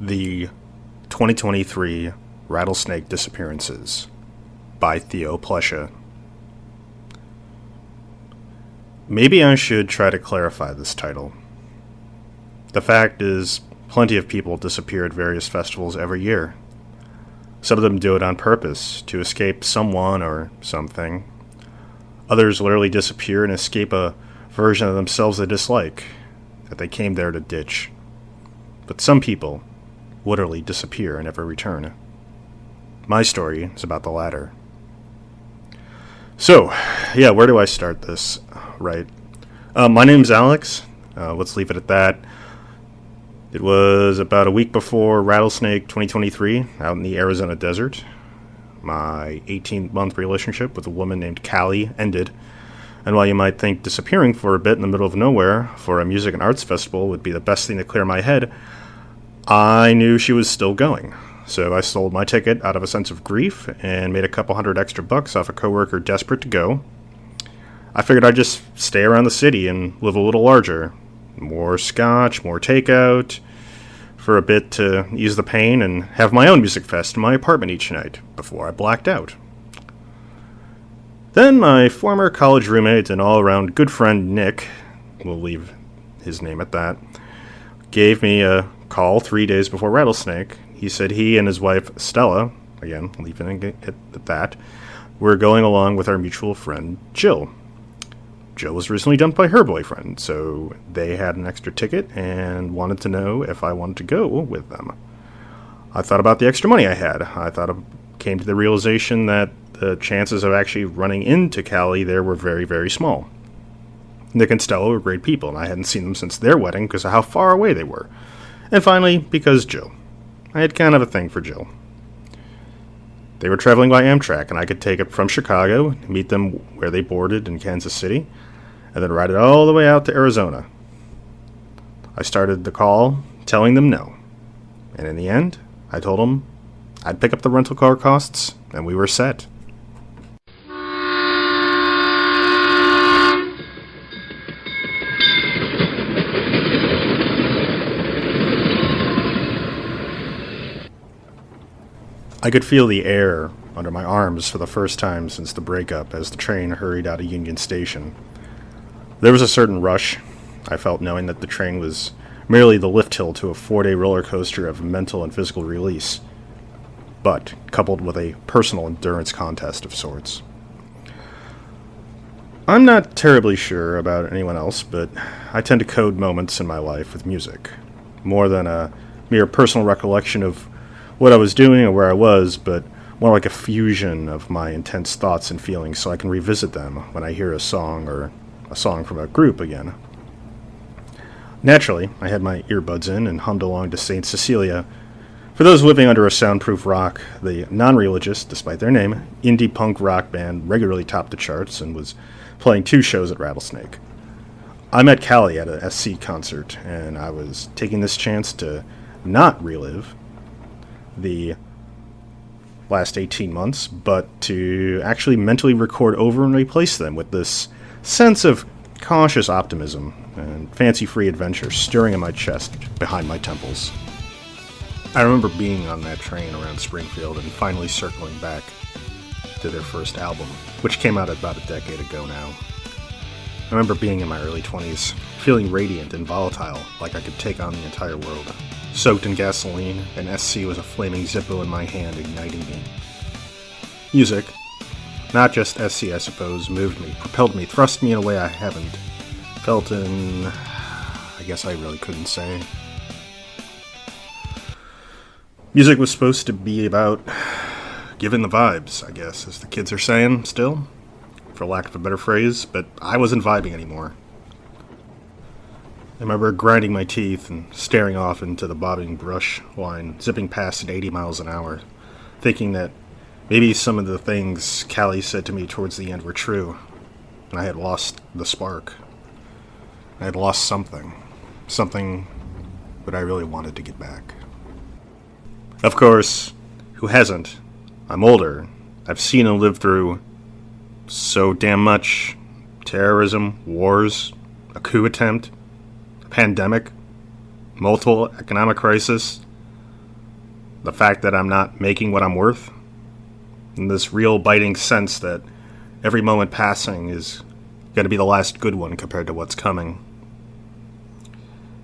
The 2023 Rattlesnake Disappearances by Theo Plesha. Maybe I should try to clarify this title. The fact is, plenty of people disappear at various festivals every year. Some of them do it on purpose, to escape someone or something. Others literally disappear and escape a version of themselves they dislike, that they came there to ditch. But some people literally disappear and never return. My story is about the latter. So, where do I start this? Right. My name's Alex. Let's leave it at that. It was about a week before Rattlesnake 2023, out in the Arizona desert. My 18-month relationship with a woman named Callie ended. And while you might think disappearing for a bit in the middle of nowhere for a music and arts festival would be the best thing to clear my head, I knew she was still going. So I sold my ticket out of a sense of grief and made a couple $100 extra off a coworker desperate to go. I figured I'd just stay around the city and live a little larger. More scotch, more takeout, for a bit to ease the pain and have my own music fest in my apartment each night before I blacked out. Then my former college roommate and all-around good friend Nick, we'll leave his name at that, gave me a call 3 days before Rattlesnake. He said he and his wife Stella, again, leaving it at that, were going along with our mutual friend Jill. Jill was recently dumped by her boyfriend, so they had an extra ticket and wanted to know if I wanted to go with them. I thought about the extra money I had. Came to the realization that the chances of actually running into Callie there were very, very small. Nick and Stella were great people, and I hadn't seen them since their wedding because of how far away they were. And finally, because Jill. I had kind of a thing for Jill. They were traveling by Amtrak, and I could take it from Chicago, meet them where they boarded in Kansas City, and then ride it all the way out to Arizona. I started the call telling them no. And in the end, I told them I'd pick up the rental car costs, and we were set. I could feel the air under my arms for the first time since the breakup as the train hurried out of Union Station. There was a certain rush I felt knowing that the train was merely the lift hill to a 4-day roller coaster of mental and physical release, but coupled with a personal endurance contest of sorts. I'm not terribly sure about anyone else, but I tend to code moments in my life with music, more than a mere personal recollection of what I was doing or where I was, but more like a fusion of my intense thoughts and feelings so I can revisit them when I hear a song or a song from a group again. Naturally, I had my earbuds in and hummed along to Saint Cecilia. For those living under a soundproof rock, the non-religious, despite their name, indie punk rock band regularly topped the charts and was playing 2 shows at Rattlesnake. I met Callie at a SC concert, and I was taking this chance to not relive the last 18 months, but to actually mentally record over and replace them with this sense of cautious optimism and fancy-free adventure stirring in my chest behind my temples. I remember being on that train around Springfield and finally circling back to their first album, which came out about a decade ago now. I remember being in my early 20s, feeling radiant and volatile, like I could take on the entire world. Soaked in gasoline, and SC was a flaming Zippo in my hand, igniting me. Music, not just SC I suppose, moved me, propelled me, thrust me in a way I haven't felt in... I guess I really couldn't say. Music was supposed to be about giving the vibes, I guess, as the kids are saying still, for lack of a better phrase, but I wasn't vibing anymore. I remember grinding my teeth and staring off into the bobbing brush line, zipping past at 80 miles an hour, thinking that maybe some of the things Callie said to me towards the end were true, and I had lost the spark. I had lost something that I really wanted to get back. Of course, who hasn't? I'm older. I've seen and lived through so damn much. Terrorism, wars, coup attempt, pandemic, multiple economic crisis, The fact that I'm not making what I'm worth? And this real biting sense that every moment passing is going to be the last good one compared to what's coming.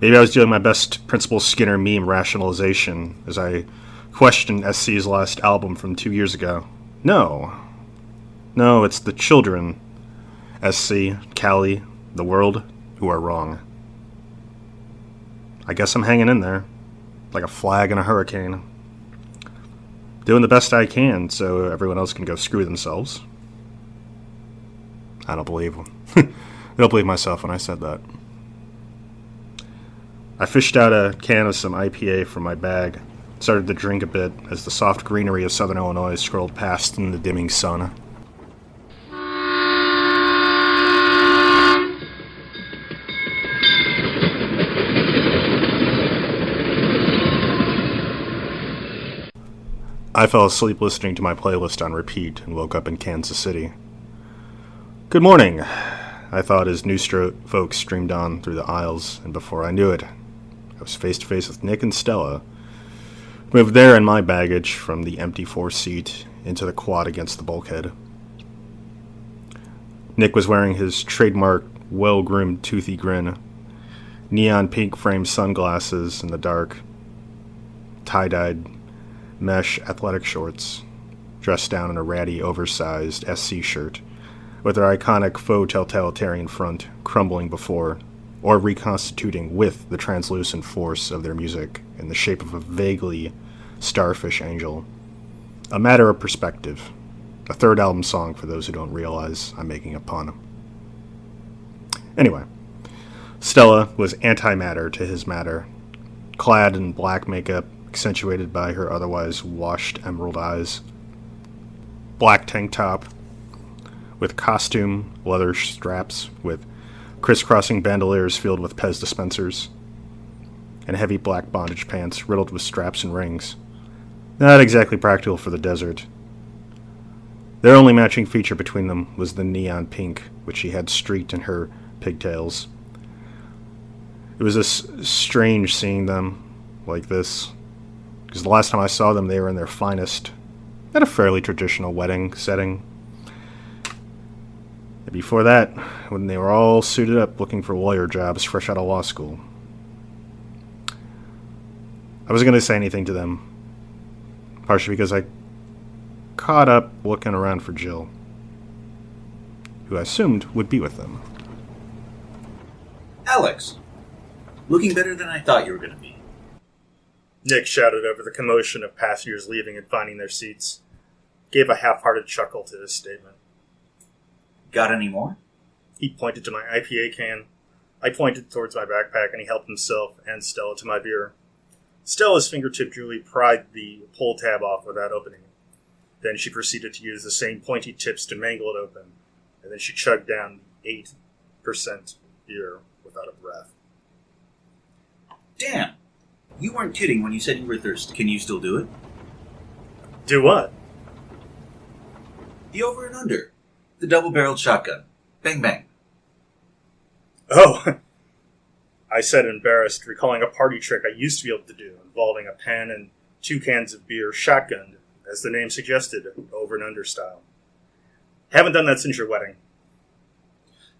Maybe I was doing my best Principal Skinner meme rationalization as I questioned SC's last album from 2 years ago. No, it's the children, SC, Callie, the world, who are wrong. I guess I'm hanging in there, like a flag in a hurricane. Doing the best I can so everyone else can go screw themselves. I don't believe myself when I said that. I fished out a can of some IPA from my bag, started to drink a bit as the soft greenery of southern Illinois scrolled past in the dimming sun. I fell asleep listening to my playlist on repeat and woke up in Kansas City. Good morning, I thought as new folks streamed on through the aisles, and before I knew it, I was face to face with Nick and Stella, moved there in my baggage from the empty 4-seat into the quad against the bulkhead. Nick was wearing his trademark well-groomed toothy grin, neon pink framed sunglasses in the dark, tie-dyed mesh athletic shorts, dressed down in a ratty oversized SC shirt, with their iconic faux totalitarian front crumbling before or reconstituting with the translucent force of their music in the shape of a vaguely starfish angel. A matter of perspective. A third album song for those who don't realize I'm making a pun. Anyway, Stella was antimatter to his matter, clad in black makeup accentuated by her otherwise washed emerald eyes, black tank top with costume leather straps with crisscrossing bandoliers filled with Pez dispensers, and heavy black bondage pants riddled with straps and rings. Not exactly practical for the desert. Their only matching feature between them was the neon pink, which she had streaked in her pigtails. It was strange seeing them like this, because the last time I saw them, they were in their finest, at a fairly traditional wedding setting. And before that, when they were all suited up looking for lawyer jobs fresh out of law school. I wasn't going to say anything to them, partially because I caught up looking around for Jill, who I assumed would be with them. Alex, looking better than I thought you were going to be. Nick shouted over the commotion of passengers leaving and finding their seats. Gave a half-hearted chuckle to his statement. Got any more? He pointed to my IPA can. I pointed towards my backpack, and he helped himself and Stella to my beer. Stella's fingertip duly pried the pull tab off without opening it. Then she proceeded to use the same pointy tips to mangle it open, and then she chugged down 8% beer without a breath. Damn! You weren't kidding when you said you were thirsty. Can you still do it? Do what? The over and under. The double-barreled shotgun. Bang, bang. Oh, I said, embarrassed, recalling a party trick I used to be able to do, involving a pen and 2 cans of beer shotgunned, as the name suggested, over and under style. Haven't done that since your wedding.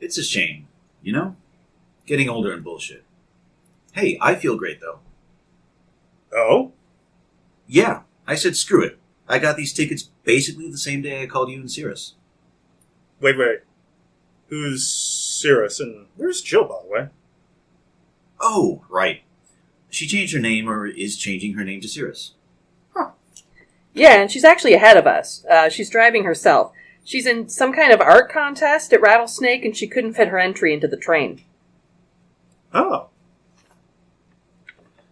It's a shame, you know? Getting older and bullshit. Hey, I feel great, though. Oh? Yeah, I said screw it. I got these tickets basically the same day I called you and Cirrus. Wait. Who's Cirrus, and where's Jill, by the way? Oh, right. She changed her name, or is changing her name to Cirrus. Huh. Yeah, and she's actually ahead of us. She's driving herself. She's in some kind of art contest at Rattlesnake, and she couldn't fit her entry into the train. Oh.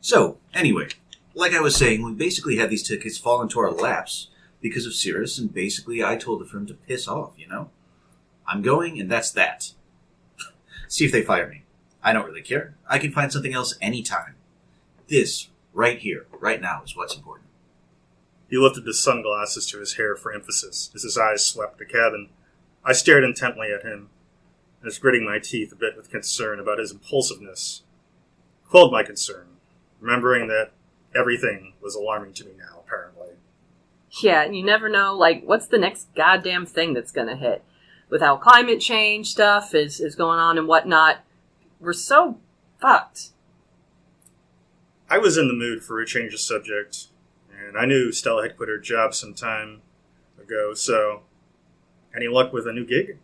So, anyway, like I was saying, we basically had these tickets fall into our laps because of Cirrus, and basically I told the firm to piss off, you know? I'm going, and that's that. See if they fire me. I don't really care. I can find something else anytime. This, right here, right now, is what's important. He lifted his sunglasses to his hair for emphasis as his eyes swept the cabin. I stared intently at him, and was gritting my teeth a bit with concern about his impulsiveness. Quelled my concern, remembering that everything was alarming to me now, apparently. Yeah, and you never know, like, what's the next goddamn thing that's gonna hit? With how climate change stuff is going on and whatnot, we're so fucked. I was in the mood for a change of subject, and I knew Stella had quit her job some time ago, so any luck with a new gig?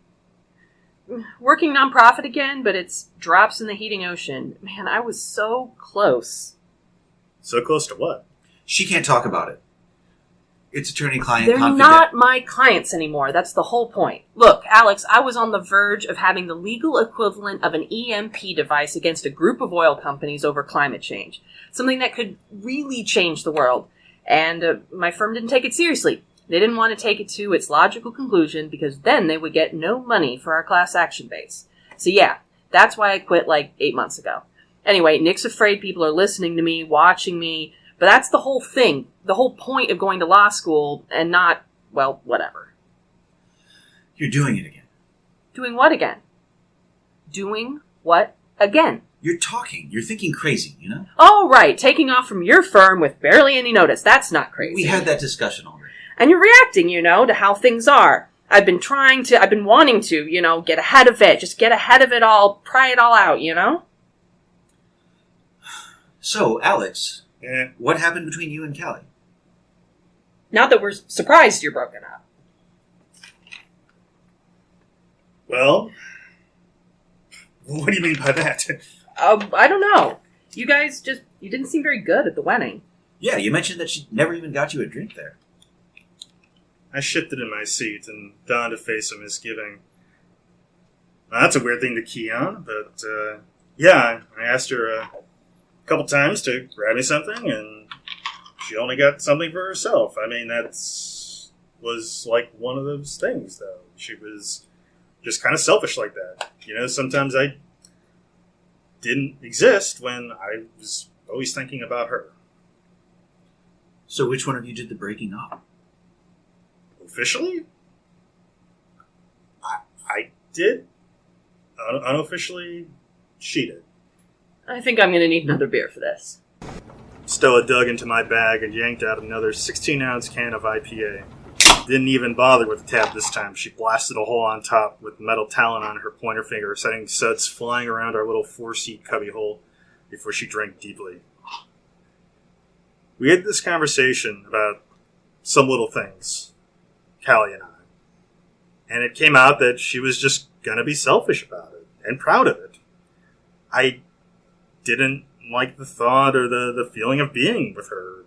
Working nonprofit again, but it's drops in the heating ocean. Man, I was so close. So close to what? She can't talk about it. It's attorney-client They're confidential. not my clients anymore. That's the whole point. Look, Alex, I was on the verge of having the legal equivalent of an EMP device against a group of oil companies over climate change. Something that could really change the world. And my firm didn't take it seriously. They didn't want to take it to its logical conclusion because then they would get no money for our class action base. So yeah, that's why I quit like 8 months ago. Anyway, Nick's afraid people are listening to me, watching me, but that's the whole thing. The whole point of going to law school and not, well, whatever. You're doing it again. Doing what again? Doing what again? You're talking. You're thinking crazy, you know? Oh, right. Taking off from your firm with barely any notice. That's not crazy. We had that discussion already. And you're reacting, to how things are. I've been wanting to, get ahead of it. Just get ahead of it all. Pry it all out, So, Alex, Yeah. what happened between you and Callie? Not that we're surprised you're broken up. Well, what do you mean by that? I don't know. You guys you didn't seem very good at the wedding. Yeah, you mentioned that she never even got you a drink there. I shifted in my seat and donned a face of misgiving. Well, that's a weird thing to key on, but yeah, I asked her a couple times to grab me something, and she only got something for herself. I mean, was like one of those things, though. She was just kind of selfish like that. Sometimes I didn't exist when I was always thinking about her. So which one of you did the breaking up? Officially? I did. Unofficially, she did. I think I'm going to need another beer for this. Stella dug into my bag and yanked out another 16-ounce can of IPA. Didn't even bother with the tab this time. She blasted a hole on top with metal talon on her pointer finger, setting suds flying around our little 4-seat cubbyhole before she drank deeply. We had this conversation about some little things, Callie and I. And it came out that she was just going to be selfish about it and proud of it. I didn't like the thought or the feeling of being with her,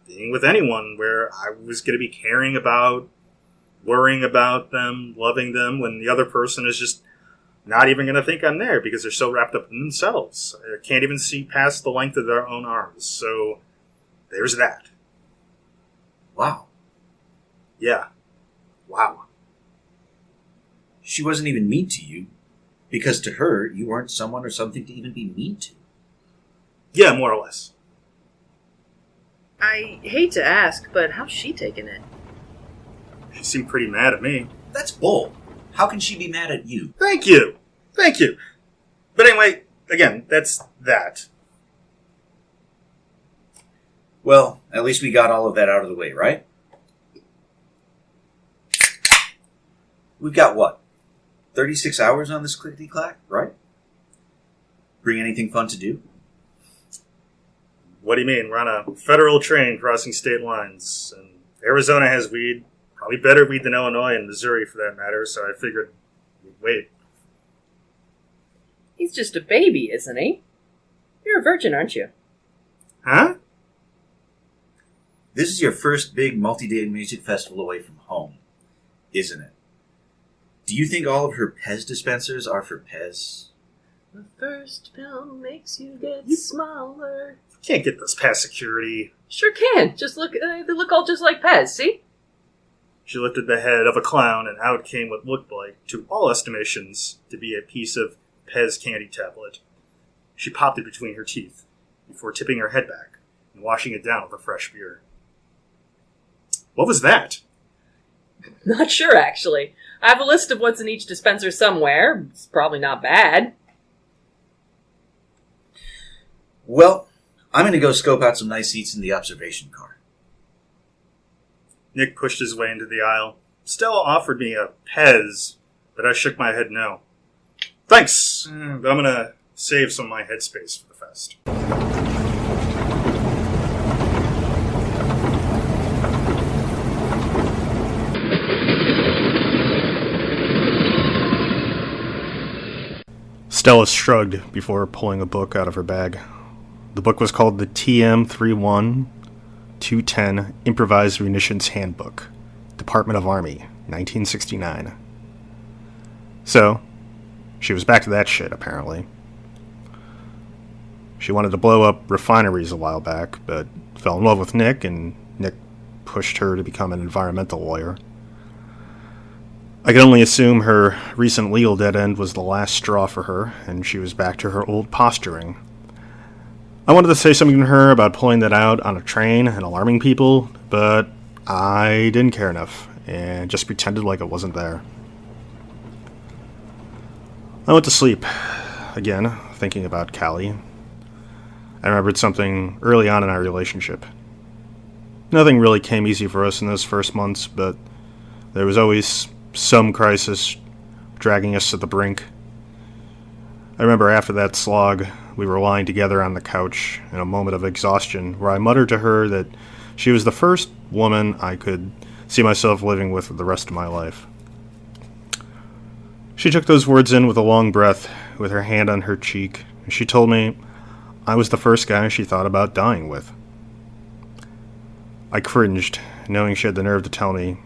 being with anyone where I was going to be caring about, worrying about them, loving them, when the other person is just not even going to think I'm there because they're so wrapped up in themselves. I can't even see past the length of their own arms. So there's that. Wow. Yeah. Wow. She wasn't even mean to you, because to her, you weren't someone or something to even be mean to. Yeah, more or less. I hate to ask, but how's she taking it? She seemed pretty mad at me. That's bull. How can she be mad at you? Thank you. Thank you. But anyway, again, that's that. Well, at least we got all of that out of the way, right? We've got what? 36 hours on this clickety-clack, right? Bring anything fun to do? What do you mean? We're on a federal train crossing state lines, and Arizona has weed. Probably better weed than Illinois and Missouri, for that matter, so I figured we'd wait. He's just a baby, isn't he? You're a virgin, aren't you? Huh? This is your first big multi-day music festival away from home, isn't it? Do you think all of her Pez dispensers are for Pez? The first pill makes you get smaller. Can't get this past security. Sure can. Just look, they look all just like Pez, see? She lifted the head of a clown, and out came what looked like, to all estimations, to be a piece of Pez candy tablet. She popped it between her teeth, before tipping her head back and washing it down with a fresh beer. What was that? Not sure, actually. I have a list of what's in each dispenser somewhere. It's probably not bad. Well, I'm going to go scope out some nice seats in the observation car. Nick pushed his way into the aisle. Stella offered me a Pez, but I shook my head no. Thanks, but I'm going to save some of my headspace for the fest. Stella shrugged before pulling a book out of her bag. The book was called the TM-31210 Improvised Munitions Handbook, Department of Army, 1969. So, she was back to that shit, apparently. She wanted to blow up refineries a while back, but fell in love with Nick, and Nick pushed her to become an environmental lawyer. I can only assume her recent legal dead end was the last straw for her, and she was back to her old posturing. I wanted to say something to her about pulling that out on a train and alarming people, but I didn't care enough, and just pretended like it wasn't there. I went to sleep, again, thinking about Callie. I remembered something early on in our relationship. Nothing really came easy for us in those first months, but there was always some crisis dragging us to the brink. I remember after that slog, we were lying together on the couch in a moment of exhaustion where I muttered to her that she was the first woman I could see myself living with for the rest of my life. She took those words in with a long breath, with her hand on her cheek, and she told me I was the first guy she thought about dying with. I cringed, knowing she had the nerve to tell me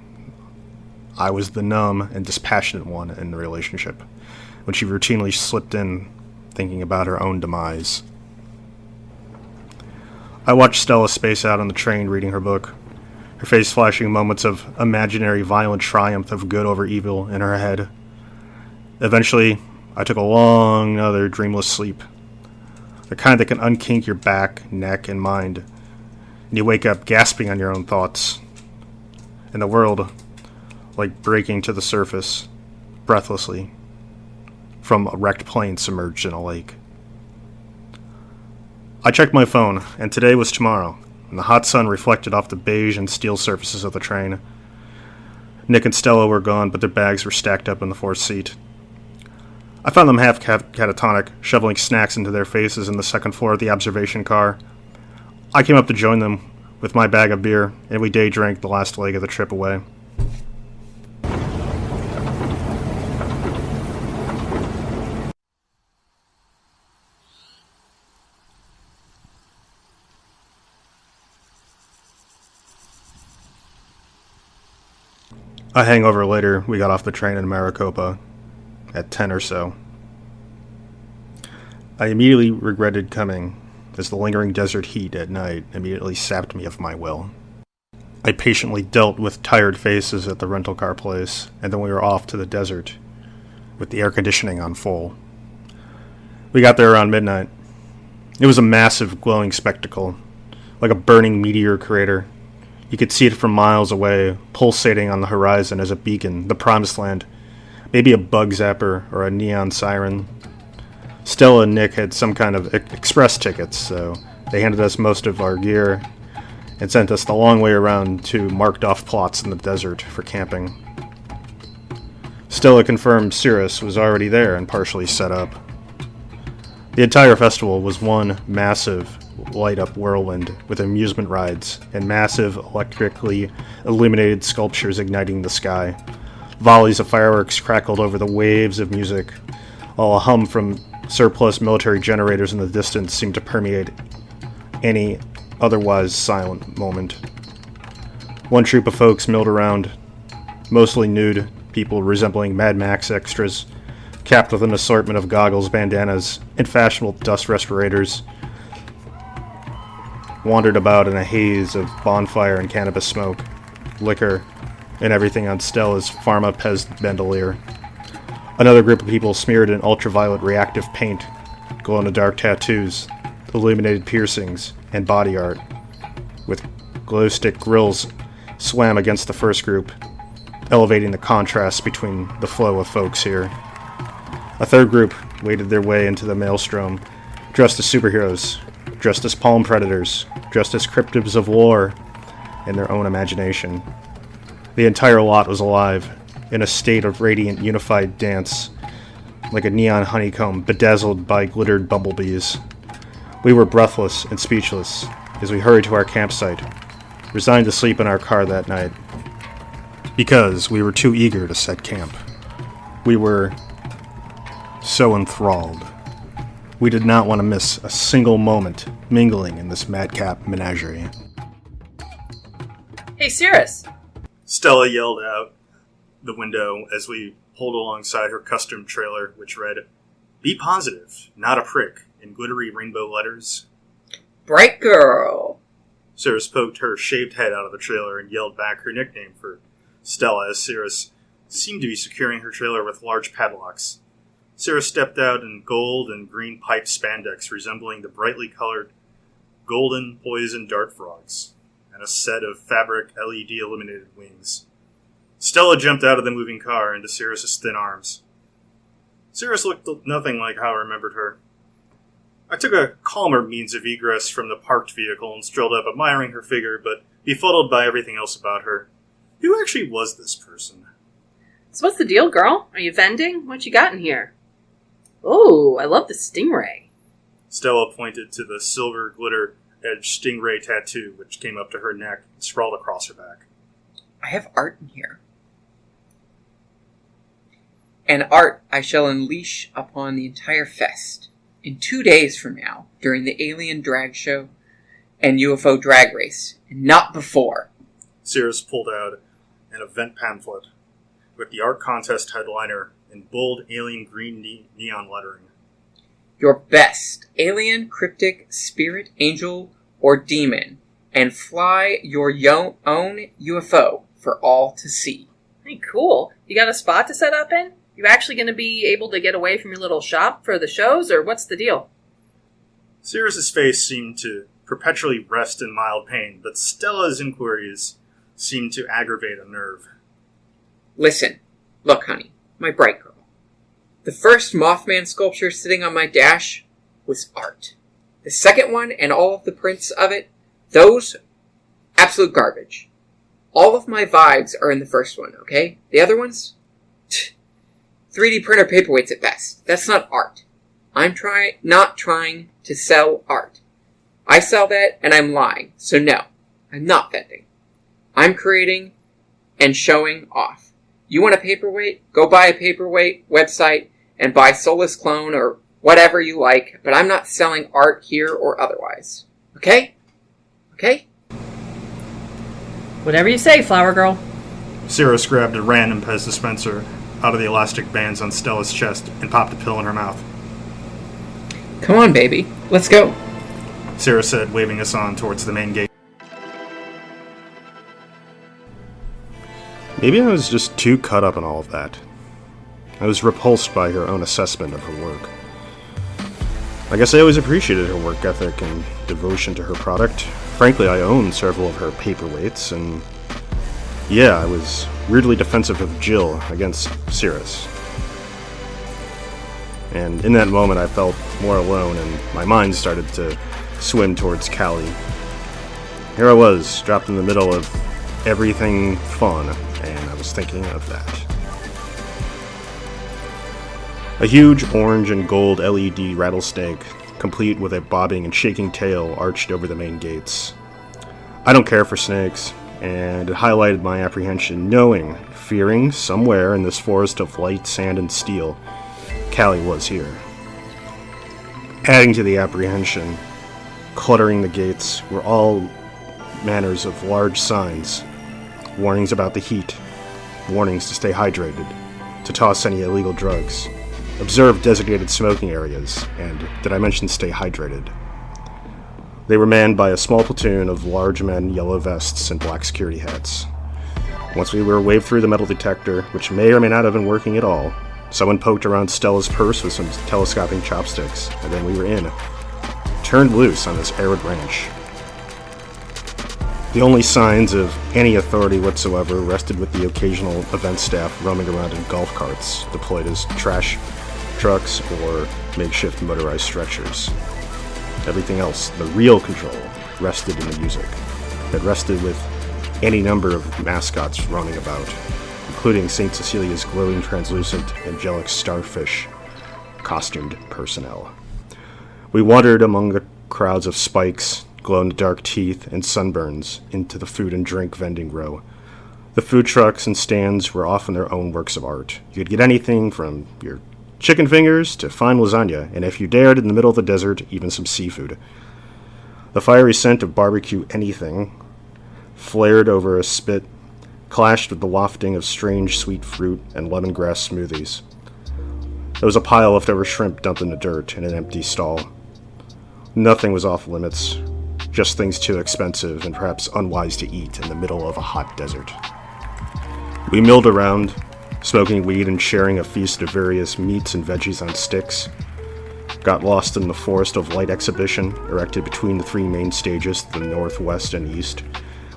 I was the numb and dispassionate one in the relationship, when she routinely slipped in, thinking about her own demise. I watched Stella space out on the train reading her book, her face flashing moments of imaginary violent triumph of good over evil in her head. Eventually, I took a long, another dreamless sleep, the kind that can unkink your back, neck, and mind, and you wake up gasping on your own thoughts, and the world like breaking to the surface, breathlessly, from a wrecked plane submerged in a lake. I checked my phone, and today was tomorrow, and the hot sun reflected off the beige and steel surfaces of the train. Nick and Stella were gone, but their bags were stacked up in the fourth seat. I found them half catatonic, shoveling snacks into their faces in the second floor of the observation car. I came up to join them with my bag of beer, and we day drank the last leg of the trip away. A hangover later, we got off the train in Maricopa at 10 or so. I immediately regretted coming, as the lingering desert heat at night immediately sapped me of my will. I patiently dealt with tired faces at the rental car place, and then we were off to the desert, with the air conditioning on full. We got there around midnight. It was a massive, glowing spectacle, like a burning meteor crater. You could see it from miles away, pulsating on the horizon as a beacon, the promised land, maybe a bug zapper or a neon siren. Stella and Nick had some kind of express tickets, so they handed us most of our gear and sent us the long way around to marked-off plots in the desert for camping. Stella confirmed Cirrus was already there and partially set up. The entire festival was one massive light-up whirlwind with amusement rides and massive electrically illuminated sculptures igniting the sky. Volleys of fireworks crackled over the waves of music, while a hum from surplus military generators in the distance seemed to permeate any otherwise silent moment. One troop of folks milled around, mostly nude, people resembling Mad Max extras, capped with an assortment of goggles, bandanas, and fashionable dust respirators, wandered about in a haze of bonfire and cannabis smoke, liquor, and everything on Stella's Pharma Pez bandolier. Another group of people smeared in ultraviolet reactive paint, glow-in-the-dark tattoos, illuminated piercings, and body art, with glow-stick grills swam against the first group, elevating the contrast between the flow of folks here. A third group waded their way into the maelstrom, dressed as superheroes, dressed as palm predators, dressed as cryptids of lore in their own imagination. The entire lot was alive, in a state of radiant, unified dance, like a neon honeycomb bedazzled by glittered bumblebees. We were breathless and speechless as we hurried to our campsite, resigned to sleep in our car that night, because we were too eager to set camp. We were so enthralled. We did not want to miss a single moment mingling in this madcap menagerie. Hey, Cirrus! Stella yelled out the window as we pulled alongside her custom trailer, which read, "Be positive, not a prick," in glittery rainbow letters. Bright girl. Cirrus poked her shaved head out of the trailer and yelled back her nickname for Stella as Cirrus seemed to be securing her trailer with large padlocks. Cirrus stepped out in gold and green pipe spandex resembling the brightly colored golden poison dart frogs, and a set of fabric LED illuminated wings. Stella jumped out of the moving car into Cirrus's thin arms. Cirrus looked nothing like how I remembered her. I took a calmer means of egress from the parked vehicle and strolled up, admiring her figure, but befuddled by everything else about her. Who actually was this person? So what's the deal, girl? Are you vending? What you got in here? Oh, I love the stingray. Stella pointed to the silver glitter-edged stingray tattoo, which came up to her neck and sprawled across her back. I have art in here. And art I shall unleash upon the entire fest. In 2 days from now, during the Alien Drag Show and UFO Drag Race, and not before. Cirrus pulled out an event pamphlet with the art contest headliner in bold alien green neon lettering. Your best alien, cryptic, spirit, angel, or demon, and fly your own UFO for all to see. Hey, cool. You got a spot to set up in? You actually going to be able to get away from your little shop for the shows, or what's the deal? Cirrus's face seemed to perpetually rest in mild pain, but Stella's inquiries seemed to aggravate a nerve. Listen, look, honey, my bright girl. The first Mothman sculpture sitting on my dash was art. The second one and all of the prints of it, those, absolute garbage. All of my vibes are in the first one, okay? The other ones? 3D printer paperweights at best. That's not art. I'm not trying to sell art. I sell that and I'm lying. So no, I'm not vending. I'm creating and showing off. You want a paperweight? Go buy a paperweight website and buy Soulless Clone or whatever you like, but I'm not selling art here or otherwise. Okay? Okay? Whatever you say, flower girl. Cirrus grabbed a random Pez dispenser out of the elastic bands on Stella's chest and popped a pill in her mouth. Come on, baby. Let's go. Cirrus said, waving us on towards the main gate. Maybe I was just too caught up in all of that. I was repulsed by her own assessment of her work. I guess I always appreciated her work ethic and devotion to her product. Frankly, I own several of her paperweights, and yeah, I was weirdly defensive of Jill against Cirrus. And in that moment, I felt more alone, and my mind started to swim towards Callie. Here I was, dropped in the middle of everything fun, and I was thinking of that. A huge orange and gold LED rattlesnake, complete with a bobbing and shaking tail, arched over the main gates. I don't care for snakes, and it highlighted my apprehension, fearing somewhere in this forest of light, sand, and steel, Callie was here. Adding to the apprehension, cluttering the gates, were all manners of large signs, warnings about the heat, warnings to stay hydrated, to toss any illegal drugs, observe designated smoking areas, and, did I mention stay hydrated? They were manned by a small platoon of large men in yellow vests and black security hats. Once we were waved through the metal detector, which may or may not have been working at all, someone poked around Stella's purse with some telescoping chopsticks, and then we were in. Turned loose on this arid ranch. The only signs of any authority whatsoever rested with the occasional event staff roaming around in golf carts, deployed as trash trucks or makeshift motorized stretchers. Everything else, the real control, rested in the music. It rested with any number of mascots roaming about, including St. Cecilia's glowing, translucent, angelic starfish costumed personnel. We wandered among the crowds of spikes, glow-in-the-dark teeth, and sunburns into the food and drink vending row. The food trucks and stands were often their own works of art. You could get anything from your chicken fingers to fine lasagna, and if you dared, in the middle of the desert, even some seafood. The fiery scent of barbecue anything flared over a spit, clashed with the wafting of strange sweet fruit and lemongrass smoothies. There was a pile of leftover shrimp dumped in the dirt in an empty stall. Nothing was off limits, just things too expensive and perhaps unwise to eat in the middle of a hot desert. We milled around, smoking weed and sharing a feast of various meats and veggies on sticks. Got lost in the Forest of Light exhibition, erected between the three main stages to the north, west, and east,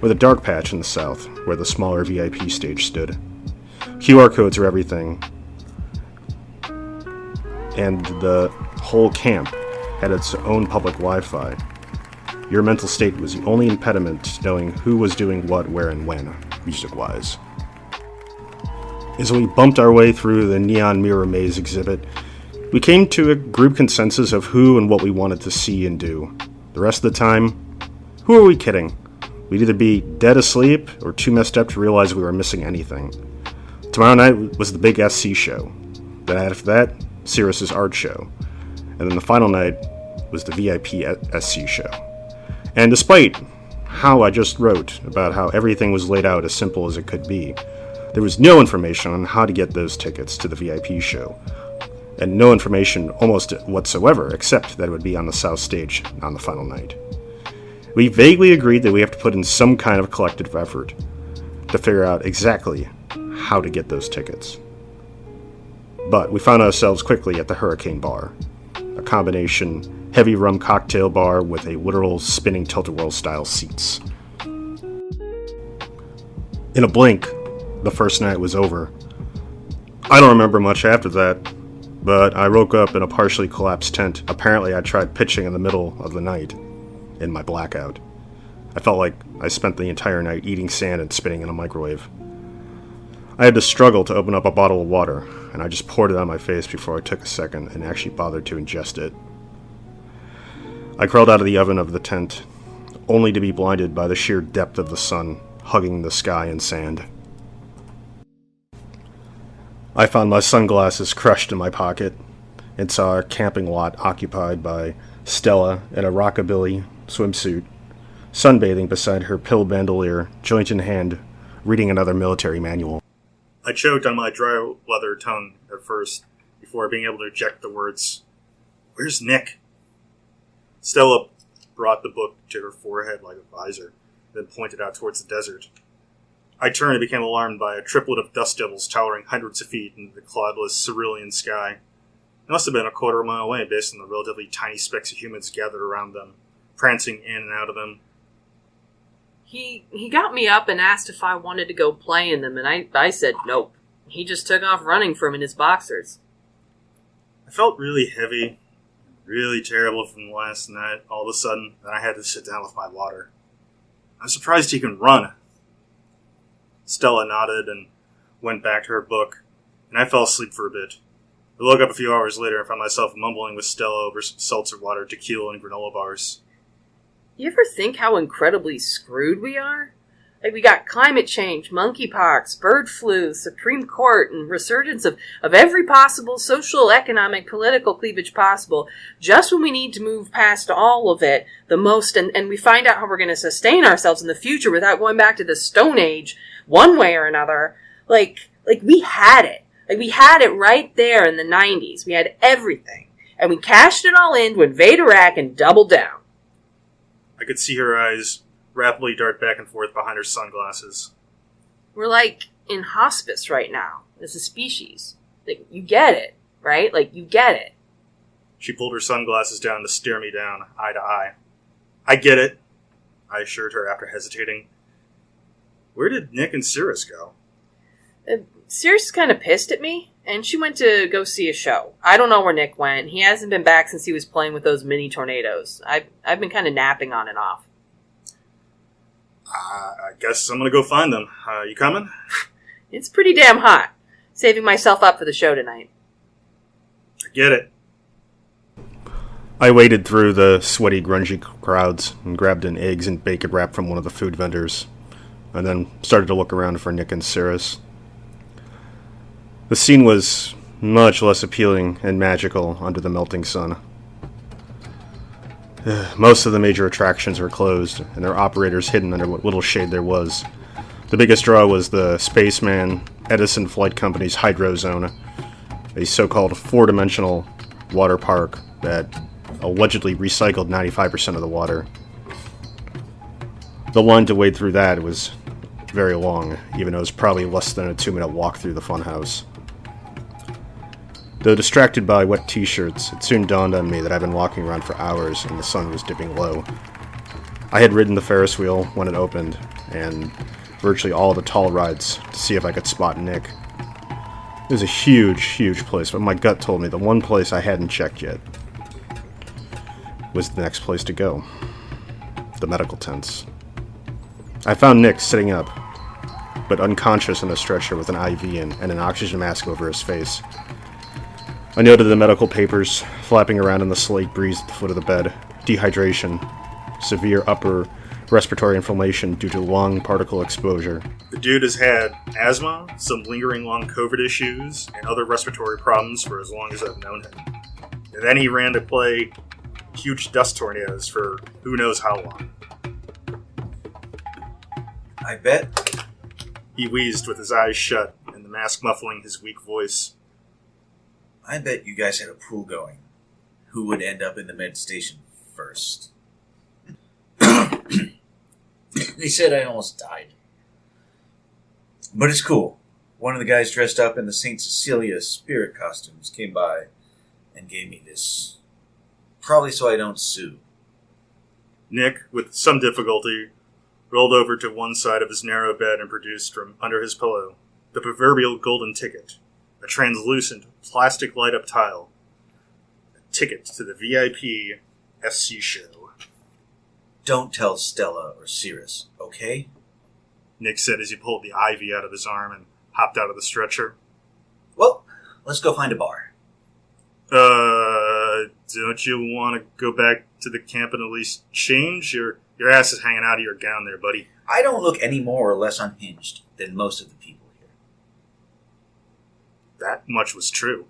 with a dark patch in the south, where the smaller VIP stage stood. QR codes are everything, and the whole camp had its own public Wi-Fi. Your mental state was the only impediment to knowing who was doing what, where, and when, music-wise. As we bumped our way through the Neon Mirror Maze exhibit, we came to a group consensus of who and what we wanted to see and do. The rest of the time, who are we kidding? We'd either be dead asleep or too messed up to realize we were missing anything. Tomorrow night was the big SC show. Then after that, Cirrus's art show. And then the final night was the VIP SC show. And despite how I just wrote about how everything was laid out as simple as it could be, there was no information on how to get those tickets to the VIP show, and no information almost whatsoever except that it would be on the south stage on the final night. We vaguely agreed that we have to put in some kind of collective effort to figure out exactly how to get those tickets. But we found ourselves quickly at the Hurricane Bar, a combination heavy rum cocktail bar with a literal spinning tilt-a-whirl style seats. In a blink, the first night was over. I don't remember much after that, but I woke up in a partially collapsed tent. Apparently I tried pitching in the middle of the night in my blackout. I felt like I spent the entire night eating sand and spinning in a microwave. I had to struggle to open up a bottle of water, and I just poured it on my face before I took a second and actually bothered to ingest it. I crawled out of the oven of the tent, only to be blinded by the sheer depth of the sun hugging the sky and sand. I found my sunglasses crushed in my pocket and saw our camping lot occupied by Stella in a rockabilly swimsuit, sunbathing beside her pill bandolier, joint in hand, reading another military manual. I choked on my dry leather tongue at first, before being able to eject the words, "Where's Nick?" Stella brought the book to her forehead like a visor, then pointed out towards the desert. I turned and became alarmed by a triplet of dust devils towering hundreds of feet into the cloudless cerulean sky. It must have been a quarter of a mile away based on the relatively tiny specks of humans gathered around them, prancing in and out of them. He got me up and asked if I wanted to go play in them, and I said nope. He just took off running from in his boxers. I felt really heavy, really terrible from last night. All of a sudden, then I had to sit down with my water. I'm surprised he can run. Stella nodded and went back to her book, and I fell asleep for a bit. I woke up a few hours later and found myself mumbling with Stella over some seltzer water, tequila, and granola bars. You ever think how incredibly screwed we are? Like, we got climate change, monkeypox, bird flu, Supreme Court, and resurgence of every possible social, economic, political cleavage possible, just when we need to move past all of it the most, and we find out how we're going to sustain ourselves in the future without going back to the Stone Age, one way or another. Like we had it. Like, we had it right there in the 90s. We had everything. And we cashed it all in to invade Iraq and double down. I could see her eyes rapidly dart back and forth behind her sunglasses. We're like in hospice right now as a species. Like, you get it, right? Like, you get it. She pulled her sunglasses down to stare me down, eye to eye. I get it, I assured her after hesitating. Where did Nick and Cirrus go? Cirrus is kind of pissed at me, and she went to go see a show. I don't know where Nick went. He hasn't been back since he was playing with those mini tornadoes. I've been kind of napping on and off. I guess I'm gonna go find them. You coming? It's pretty damn hot. Saving myself up for the show tonight. I get it. I waded through the sweaty, grungy crowds and grabbed an eggs and bacon wrap from one of the food vendors, and then started to look around for Nick and Cirrus. The scene was much less appealing and magical under the melting sun. Most of the major attractions were closed, and their operators hidden under what little shade there was. The biggest draw was the Spaceman Edison Flight Company's Hydro Zone, a so-called four-dimensional water park that allegedly recycled 95% of the water. The line to wade through that was very long, even though it was probably less than a 2-minute walk through the funhouse. Though distracted by wet t-shirts, it soon dawned on me that I'd been walking around for hours and the sun was dipping low. I had ridden the Ferris wheel when it opened, and virtually all the tall rides to see if I could spot Nick. It was a huge, huge place, but my gut told me the one place I hadn't checked yet was the next place to go. The medical tents. I found Nick sitting up, but unconscious in a stretcher with an IV and an oxygen mask over his face. I noted the medical papers flapping around in the slight breeze at the foot of the bed. Dehydration, severe upper respiratory inflammation due to lung particle exposure. The dude has had asthma, some lingering long COVID issues, and other respiratory problems for as long as I've known him. And then he ran to play huge dust tornadoes for who knows how long. I bet. He wheezed with his eyes shut and the mask muffling his weak voice. I bet you guys had a pool going. Who would end up in the med station first? They said I almost died. But it's cool. One of the guys dressed up in the St. Cecilia spirit costumes came by and gave me this. Probably so I don't sue. Nick, with some difficulty, rolled over to one side of his narrow bed and produced from under his pillow the proverbial golden ticket, a translucent, plastic light-up tile, a ticket to the VIP FC show. Don't tell Stella or Cirrus, okay? Nick said as he pulled the IV out of his arm and hopped out of the stretcher. Well, let's go find a bar. Don't you want to go back to the camp and at least change? Your ass is hanging out of your gown there, buddy. I don't look any more or less unhinged than most of the people here. That much was true.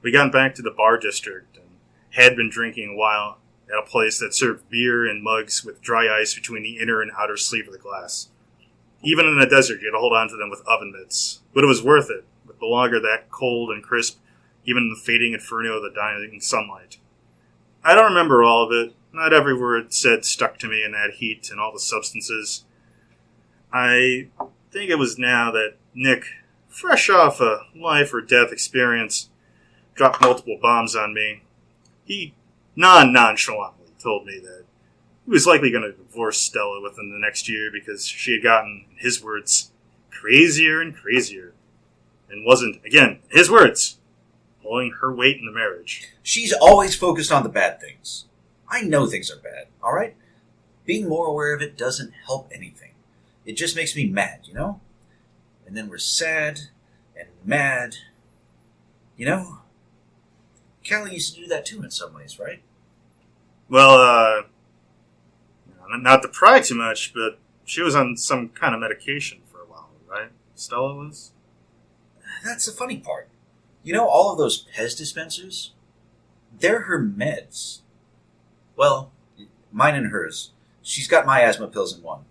We got back to the bar district and had been drinking a while at a place that served beer in mugs with dry ice between the inner and outer sleeve of the glass. Even in the desert, you had to hold on to them with oven mitts. But it was worth it, with the lager that cold and crisp, even in the fading inferno of the dying sunlight. I don't remember all of it. Not every word said stuck to me in that heat and all the substances. I think it was now that Nick, fresh off a life or death experience, dropped multiple bombs on me. He nonchalantly told me that he was likely going to divorce Stella within the next year because she had gotten, in his words, crazier and crazier. And wasn't, again, his words, pulling her weight in the marriage. She's always focused on the bad things. I know things are bad, alright? Being more aware of it doesn't help anything. It just makes me mad, you know? And then we're sad and mad. You know? Callie used to do that too in some ways, right? Well, not to pry too much, but she was on some kind of medication for a while, right? Stella was? That's the funny part. You know all of those Pez dispensers? They're her meds. Well, mine and hers. She's got my asthma pills in one.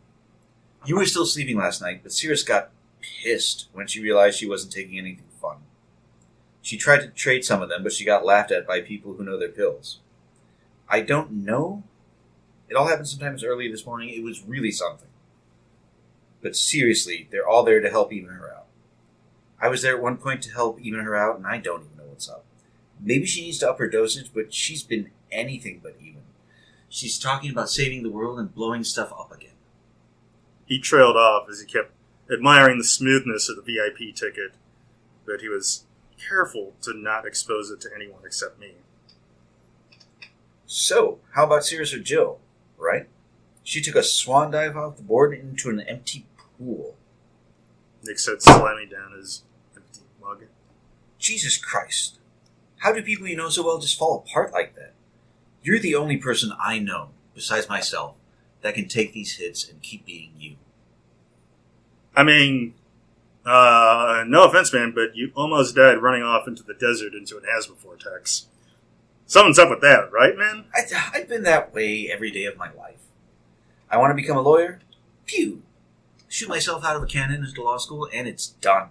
You were still sleeping last night, but Cirrus got pissed when she realized she wasn't taking anything fun. She tried to trade some of them, but she got laughed at by people who know their pills. I don't know. It all happened sometimes early this morning. It was really something. But seriously, they're all there to help even her out. I was there at one point to help even her out, and I don't even know what's up. Maybe she needs to up her dosage, but she's been anything but even. She's talking about saving the world and blowing stuff up again. He trailed off as he kept admiring the smoothness of the VIP ticket, but he was careful to not expose it to anyone except me. So, how about Cirrus or Jill, right? She took a swan dive off the board into an empty pool. Nick said, slamming down his empty mug. Jesus Christ. How do people you know so well just fall apart like that? You're the only person I know, besides myself, that can take these hits and keep being you. I mean, no offense, man, but you almost died running off into the desert into an asthma vortex. Something's up with that, right, man? I've been that way every day of my life. I want to become a lawyer? Pew! Shoot myself out of a cannon into law school, and it's done.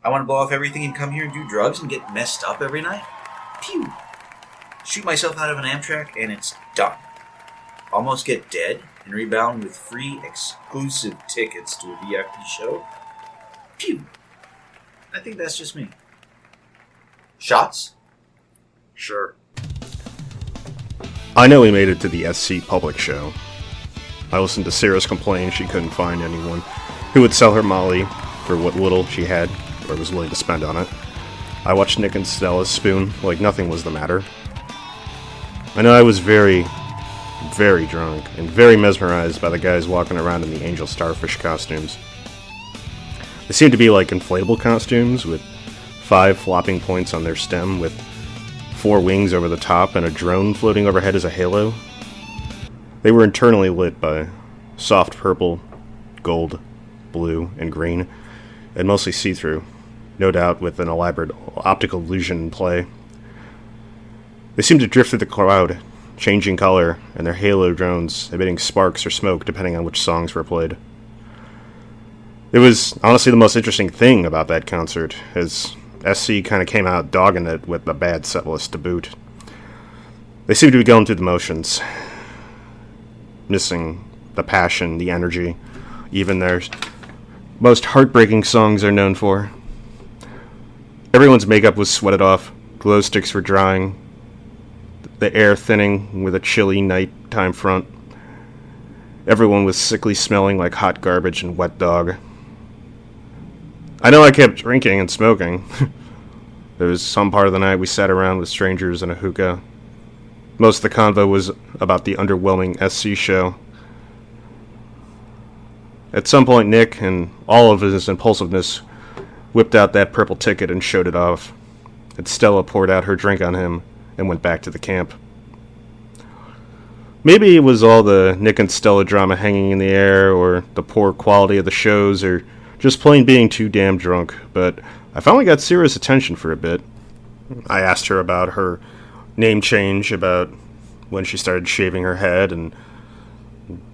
I want to blow off everything and come here and do drugs and get messed up every night? Pew! Shoot myself out of an Amtrak, and it's done. Almost get dead and rebound with free exclusive tickets to a VIP show? Pew! I think that's just me. Shots? Sure. I know we made it to the SC public show. I listened to Sarah's complain she couldn't find anyone who would sell her Molly for what little she had or was willing to spend on it. I watched Nick and Stella spoon like nothing was the matter. I know I was very, very drunk and very mesmerized by the guys walking around in the angel starfish costumes. They seemed to be like inflatable costumes with 5 flopping points on their stem with 4 wings over the top and a drone floating overhead as a halo. They were internally lit by soft purple, gold, blue, and green, and mostly see-through, no doubt with an elaborate optical illusion in play. They seemed to drift through the crowd, changing color, and their halo drones emitting sparks or smoke depending on which songs were played. It was honestly the most interesting thing about that concert, as SC kind of came out dogging it with a bad set list to boot. They seemed to be going through the motions, missing the passion, the energy, even their most heartbreaking songs are known for. Everyone's makeup was sweated off, glow sticks were drying, the air thinning with a chilly nighttime front. Everyone was sickly smelling like hot garbage and wet dog. I know I kept drinking and smoking. There was some part of the night we sat around with strangers in a hookah. Most of the convo was about the underwhelming SC show. At some point, Nick, in all of his impulsiveness, whipped out that purple ticket and showed it off. And Stella poured out her drink on him and went back to the camp. Maybe it was all the Nick and Stella drama hanging in the air, or the poor quality of the shows, or just plain being too damn drunk, but I finally got Sarah's attention for a bit. I asked her about her name change, about when she started shaving her head, and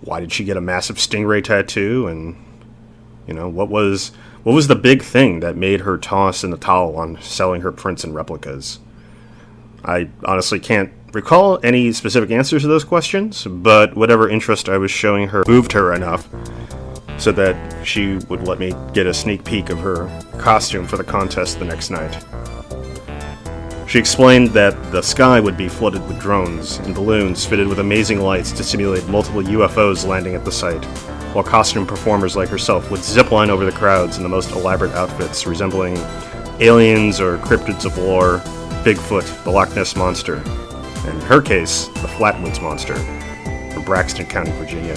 why did she get a massive stingray tattoo, and, you know, what was the big thing that made her toss in the towel on selling her prints and replicas. I honestly can't recall any specific answers to those questions, but whatever interest I was showing her moved her enough so that she would let me get a sneak peek of her costume for the contest the next night. She explained that the sky would be flooded with drones and balloons fitted with amazing lights to simulate multiple UFOs landing at the site, while costume performers like herself would zipline over the crowds in the most elaborate outfits resembling aliens or cryptids of lore, Bigfoot, the Loch Ness Monster, and in her case, the Flatwoods Monster, from Braxton County, Virginia.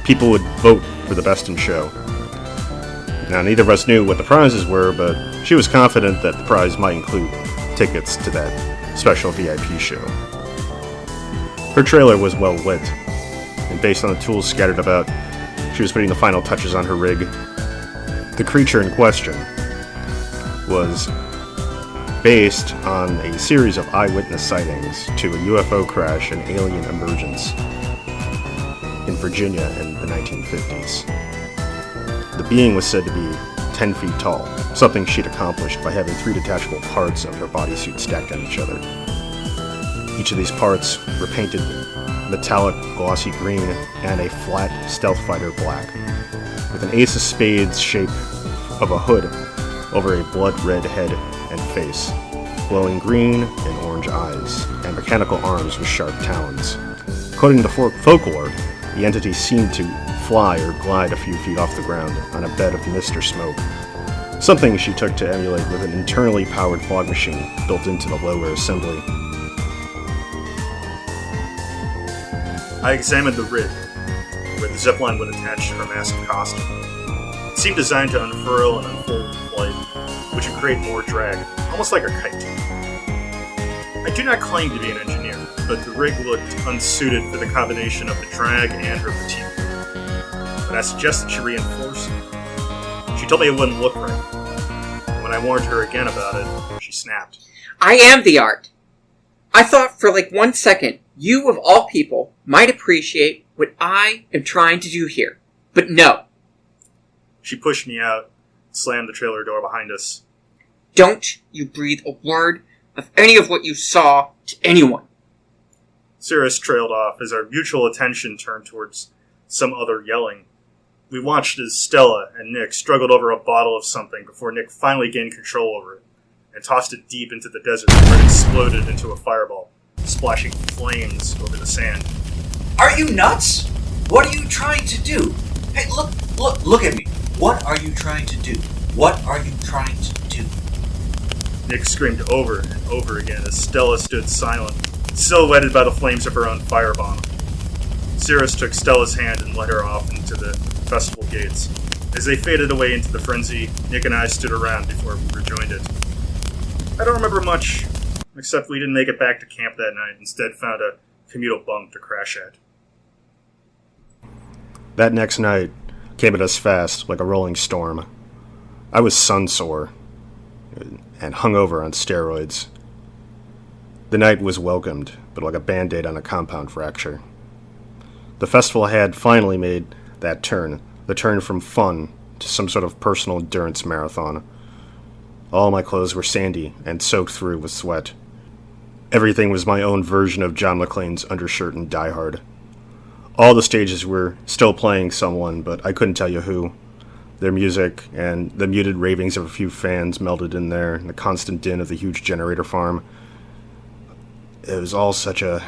People would vote for the best in show. Now, neither of us knew what the prizes were, but she was confident that the prize might include tickets to that special VIP show. Her trailer was well lit, and based on the tools scattered about, she was putting the final touches on her rig. The creature in question was based on a series of eyewitness sightings to a UFO crash and alien emergence in Virginia in the 1950s. The being was said to be 10 feet tall, something she'd accomplished by having 3 detachable parts of her bodysuit stacked on each other. Each of these parts were painted metallic glossy green and a flat stealth fighter black, with an ace of spades shape of a hood over a blood-red head and face, glowing green and orange eyes, and mechanical arms with sharp talons. According to folklore, the entity seemed to fly or glide a few feet off the ground on a bed of mist or smoke, something she took to emulate with an internally powered fog machine built into the lower assembly. I examined the rig, where the zipline would attach to her massive costume. It seemed designed to unfurl and unfold in flight, which would create more drag, almost like a kite. I do not claim to be an engineer, but the rig looked unsuited for the combination of the drag and her petite. But I suggested she reinforce it. She told me it wouldn't look right. And when I warned her again about it, she snapped. I am the art. I thought for like 1 second, you of all people might appreciate what I am trying to do here. But no. She pushed me out, slammed the trailer door behind us. Don't you breathe a word of any of what you saw to anyone. Cirrus trailed off as our mutual attention turned towards some other yelling. We watched as Stella and Nick struggled over a bottle of something before Nick finally gained control over it and tossed it deep into the desert where it exploded into a fireball, splashing flames over the sand. Are you nuts? What are you trying to do? Hey, look at me. What are you trying to do? What are you trying to do? Nick screamed over and over again as Stella stood silent, silhouetted by the flames of her own firebomb. Cirrus took Stella's hand and led her off into the festival gates. As they faded away into the frenzy, Nick and I stood around before we rejoined it. I don't remember much, except we didn't make it back to camp that night, instead found a commutal bunk to crash at. That next night came at us fast, like a rolling storm. I was sun-sore and hungover on steroids. The night was welcomed, but like a band-aid on a compound fracture. The festival had finally made that turn, the turn from fun to some sort of personal endurance marathon. All my clothes were sandy and soaked through with sweat. Everything was my own version of John McClane's undershirt and Die Hard. All the stages were still playing someone, but I couldn't tell you who. Their music and the muted ravings of a few fans melded in there, and the constant din of the huge generator farm. It was all such a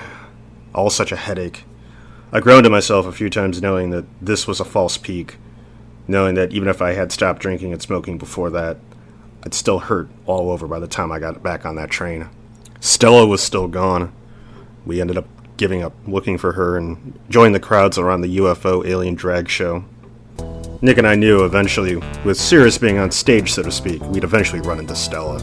headache. I groaned to myself a few times knowing that this was a false peak, knowing that even if I had stopped drinking and smoking before that, I'd still hurt all over by the time I got back on that train. Stella was still gone. We ended up giving up looking for her and joined the crowds around the UFO alien drag show. Nick and I knew eventually, with Cirrus being on stage, so to speak, we'd eventually run into Stella.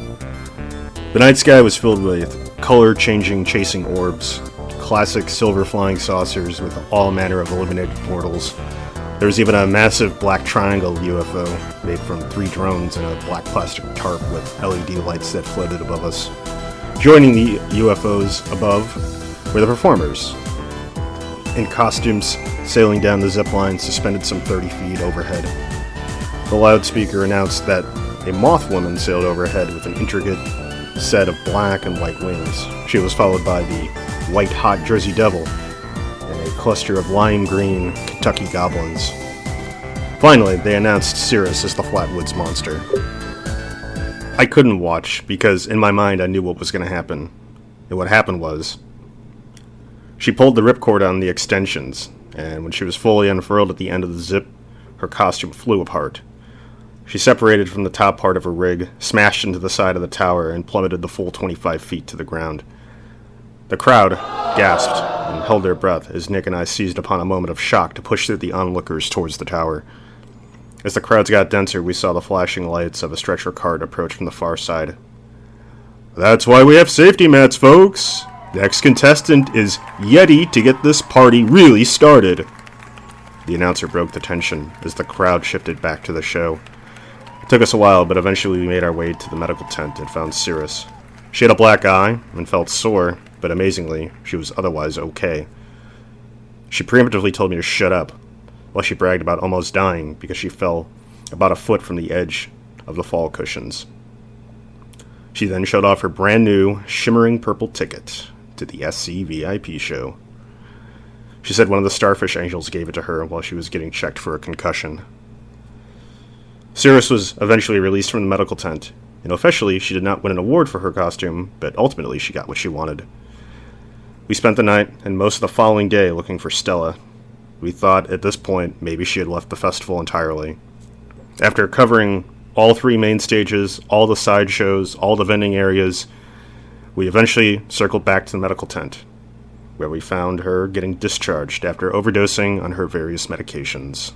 The night sky was filled with color-changing chasing orbs, classic silver flying saucers with all manner of illuminated portals. There was even a massive black triangle UFO made from 3 drones and a black plastic tarp with LED lights that floated above us. Joining the UFOs above were the performers, in costumes, sailing down the zipline suspended some 30 feet overhead. The loudspeaker announced that a moth woman sailed overhead with an intricate set of black and white wings. She was followed by the white hot Jersey Devil and a cluster of lime green Kentucky goblins. Finally, they announced Cirrus as the Flatwoods Monster. I couldn't watch because in my mind I knew what was going to happen. And what happened was, she pulled the ripcord on the extensions, and when she was fully unfurled at the end of the zip, her costume flew apart. She separated from the top part of her rig, smashed into the side of the tower, and plummeted the full 25 feet to the ground. The crowd gasped and held their breath as Nick and I seized upon a moment of shock to push through the onlookers towards the tower. As the crowds got denser, we saw the flashing lights of a stretcher cart approach from the far side. "That's why we have safety mats, folks. Next contestant is Yeti to get this party really started." The announcer broke the tension as the crowd shifted back to the show. It took us a while, but eventually we made our way to the medical tent and found Cirrus. She had a black eye and felt sore, but amazingly, she was otherwise okay. She preemptively told me to shut up, while she bragged about almost dying because she fell about a foot from the edge of the fall cushions. She then showed off her brand new, shimmering purple ticket to the SC VIP show. She said one of the Starfish Angels gave it to her while she was getting checked for a concussion. Cirrus was eventually released from the medical tent, and officially she did not win an award for her costume, but ultimately she got what she wanted. We spent the night and most of the following day looking for Stella. We thought at this point maybe she had left the festival entirely. After covering all 3 main stages, all the side shows, all the vending areas. We eventually circled back to the medical tent, where we found her getting discharged after overdosing on her various medications.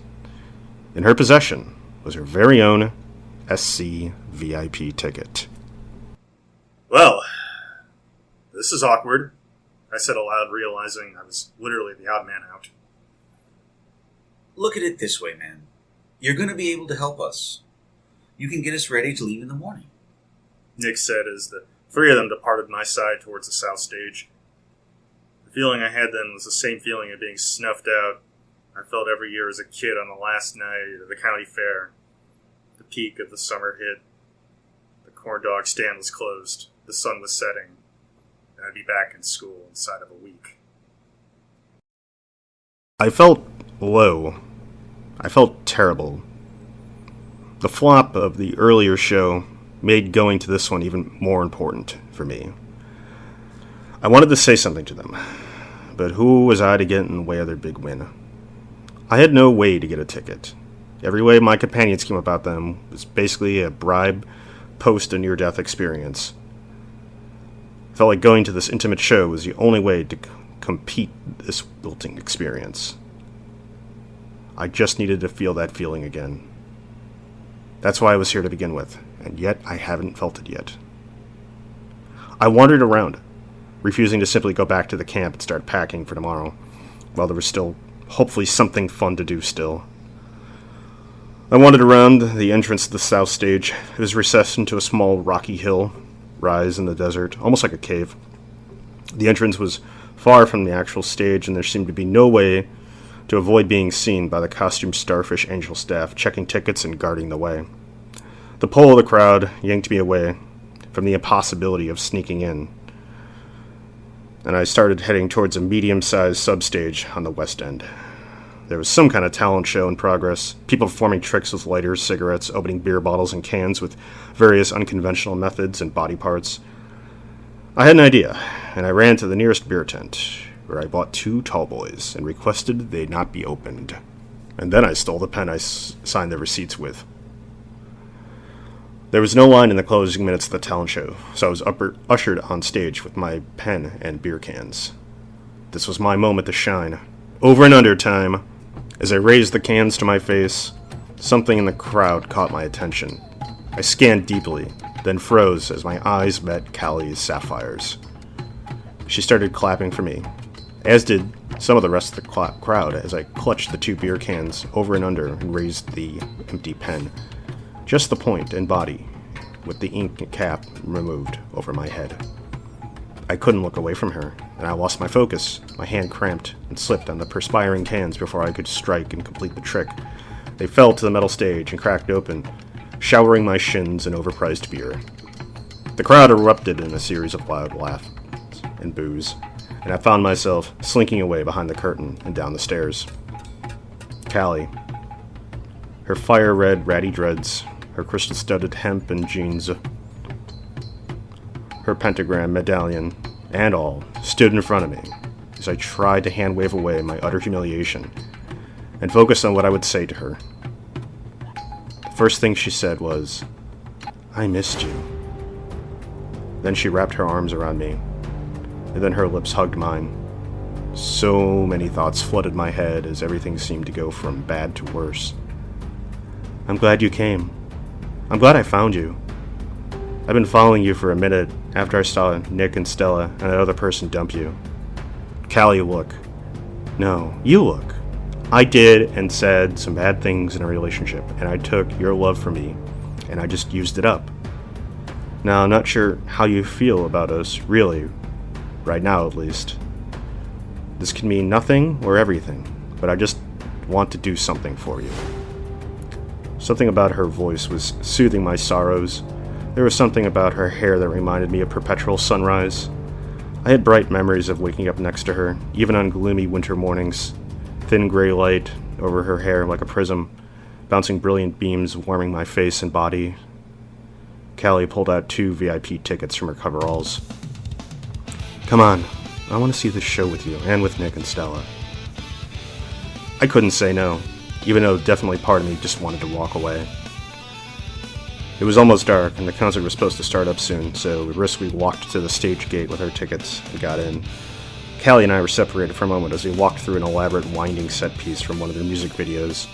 In her possession was her very own SC VIP ticket. Well, this is awkward, I said aloud, realizing I was literally the odd man out. Look at it this way, man. You're going to be able to help us. You can get us ready to leave in the morning. Nick said as the 3 of them departed my side towards the south stage. The feeling I had then was the same feeling of being snuffed out I felt every year as a kid on the last night of the county fair. The peak of the summer hit. The corn dog stand was closed. The sun was setting. And I'd be back in school inside of a week. I felt low. I felt terrible. The flop of the earlier show made going to this one even more important for me. I wanted to say something to them, but who was I to get in the way of their big win? I had no way to get a ticket. Every way my companions came about them was basically a bribe post a near-death experience. I felt like going to this intimate show was the only way to compete this wilting experience. I just needed to feel that feeling again. That's why I was here to begin with, and yet I haven't felt it yet. I wandered around, refusing to simply go back to the camp and start packing for tomorrow, while there was still, hopefully, something fun to do still. I wandered around the entrance to the south stage. It was recessed into a small rocky hill rise in the desert, almost like a cave. The entrance was far from the actual stage, and there seemed to be no way to avoid being seen by the costumed Starfish Angel staff checking tickets and guarding the way. The pull of the crowd yanked me away from the impossibility of sneaking in, and I started heading towards a medium-sized substage on the west end. There was some kind of talent show in progress, people performing tricks with lighters, cigarettes, opening beer bottles and cans with various unconventional methods and body parts. I had an idea, and I ran to the nearest beer tent, where I bought 2 tall boys and requested they not be opened. And then I stole the pen I signed the receipts with. There was no line in the closing minutes of the talent show, so I was ushered on stage with my pen and beer cans. This was my moment to shine. Over and under time. As I raised the cans to my face, something in the crowd caught my attention. I scanned deeply, then froze as my eyes met Callie's sapphires. She started clapping for me, as did some of the rest of the crowd as I clutched the 2 beer cans over and under and raised the empty pen. Just the point and body, with the ink cap removed over my head. I couldn't look away from her, and I lost my focus. My hand cramped and slipped on the perspiring cans before I could strike and complete the trick. They fell to the metal stage and cracked open, showering my shins in overpriced beer. The crowd erupted in a series of loud laughs and boos, and I found myself slinking away behind the curtain and down the stairs. Callie, her fire-red ratty dreads, her crystal-studded hemp and jeans, her pentagram medallion, and all, stood in front of me as I tried to hand-wave away my utter humiliation and focus on what I would say to her. The first thing she said was, "I missed you." Then she wrapped her arms around me, and then her lips hugged mine. So many thoughts flooded my head as everything seemed to go from bad to worse. "I'm glad you came. I'm glad I found you. I've been following you for a minute after I saw Nick and Stella and that other person dump you." "Callie, look." "No, you look. I did and said some bad things in a relationship, and I took your love for me, and I just used it up. Now, I'm not sure how you feel about us, really, right now at least. This could mean nothing or everything, but I just want to do something for you." Something about her voice was soothing my sorrows. There was something about her hair that reminded me of perpetual sunrise. I had bright memories of waking up next to her, even on gloomy winter mornings. Thin gray light over her hair like a prism, bouncing brilliant beams warming my face and body. Callie pulled out 2 VIP tickets from her coveralls. "Come on, I want to see this show with you, and with Nick and Stella." I couldn't say no, even though definitely part of me just wanted to walk away. It was almost dark, and the concert was supposed to start up soon, so we briskly walked to the stage gate with our tickets and got in. Callie and I were separated for a moment as we walked through an elaborate winding set piece from one of their music videos.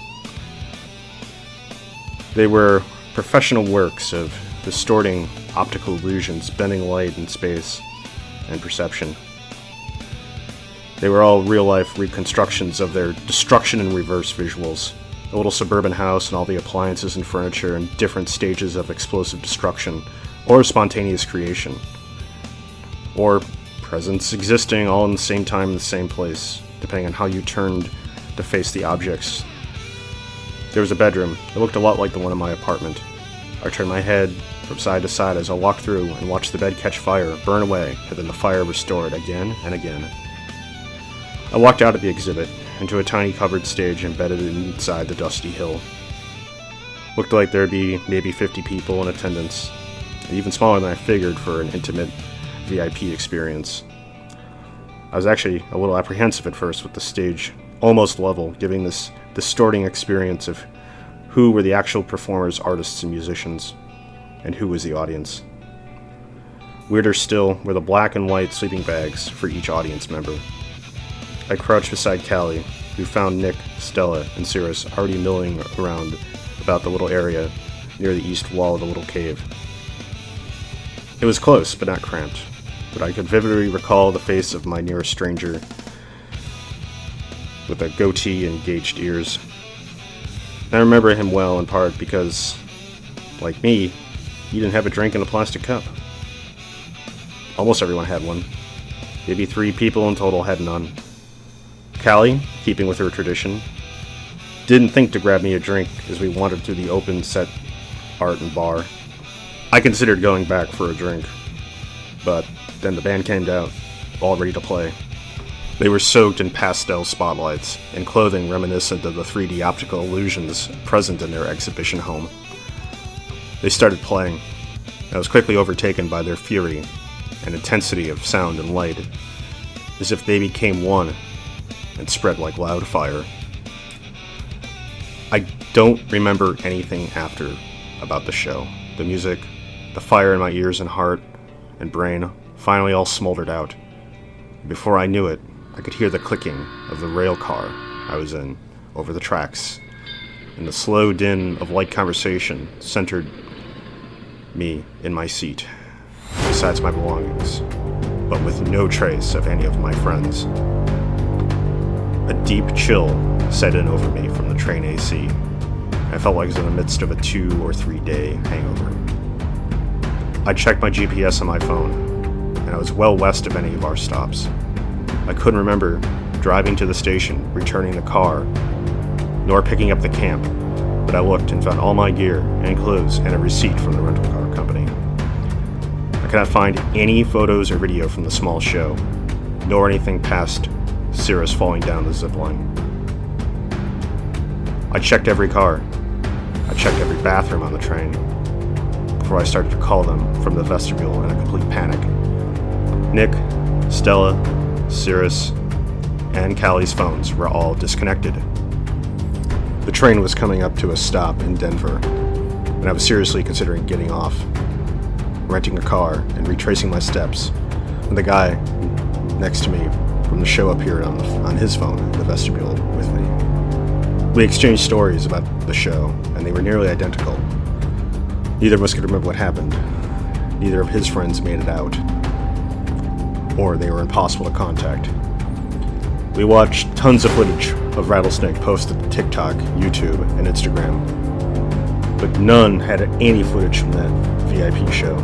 They were professional works of distorting optical illusions, bending light and space and perception. They were all real-life reconstructions of their destruction in reverse visuals. A little suburban house and all the appliances and furniture in different stages of explosive destruction or spontaneous creation. Or presence existing all in the same time in the same place, depending on how you turned to face the objects. There was a bedroom. It looked a lot like the one in my apartment. I turned my head from side to side as I walked through and watched the bed catch fire, burn away, and then the fire restored again and again. I walked out of the exhibit, into a tiny covered stage embedded inside the dusty hill. Looked like there'd be maybe 50 people in attendance, even smaller than I figured for an intimate VIP experience. I was actually a little apprehensive at first with the stage almost level, giving this distorting experience of who were the actual performers, artists, and musicians, and who was the audience. Weirder still were the black and white sleeping bags for each audience member. I crouched beside Callie, who found Nick, Stella, and Cirrus already milling around about the little area near the east wall of the little cave. It was close, but not cramped, but I could vividly recall the face of my nearest stranger with a goatee and gauged ears. And I remember him well in part because, like me, he didn't have a drink in a plastic cup. Almost everyone had one. Maybe 3 people in total had none. Callie, keeping with her tradition, didn't think to grab me a drink as we wandered through the open set art and bar. I considered going back for a drink, but then the band came out, all ready to play. They were soaked in pastel spotlights and clothing reminiscent of the 3D optical illusions present in their exhibition home. They started playing. I was quickly overtaken by their fury and intensity of sound and light, as if they became one and spread like wildfire. I don't remember anything after about the show. The music, the fire in my ears and heart and brain finally all smoldered out. Before I knew it, I could hear the clicking of the rail car I was in over the tracks, and the slow din of light conversation centered me in my seat, besides my belongings, but with no trace of any of my friends. A deep chill set in over me from the train AC. I felt like I was in the midst of a 2 or 3 day hangover. I checked my GPS on my phone, and I was well west of any of our stops. I couldn't remember driving to the station, returning the car, nor picking up the camp, but I looked and found all my gear and clothes and a receipt from the rental car company. I could not find any photos or video from the small show, nor anything past Cirrus falling down the zipline. I checked every car. I checked every bathroom on the train before I started to call them from the vestibule in a complete panic. Nick, Stella, Cirrus, and Callie's phones were all disconnected. The train was coming up to a stop in Denver, and I was seriously considering getting off, renting a car, and retracing my steps when the guy next to me from the show appeared on his phone in the vestibule with me. We exchanged stories about the show, and they were nearly identical. Neither of us could remember what happened. Neither of his friends made it out, or they were impossible to contact. We watched tons of footage of Rattlesnake posted to TikTok, YouTube, and Instagram, but none had any footage from that VIP show.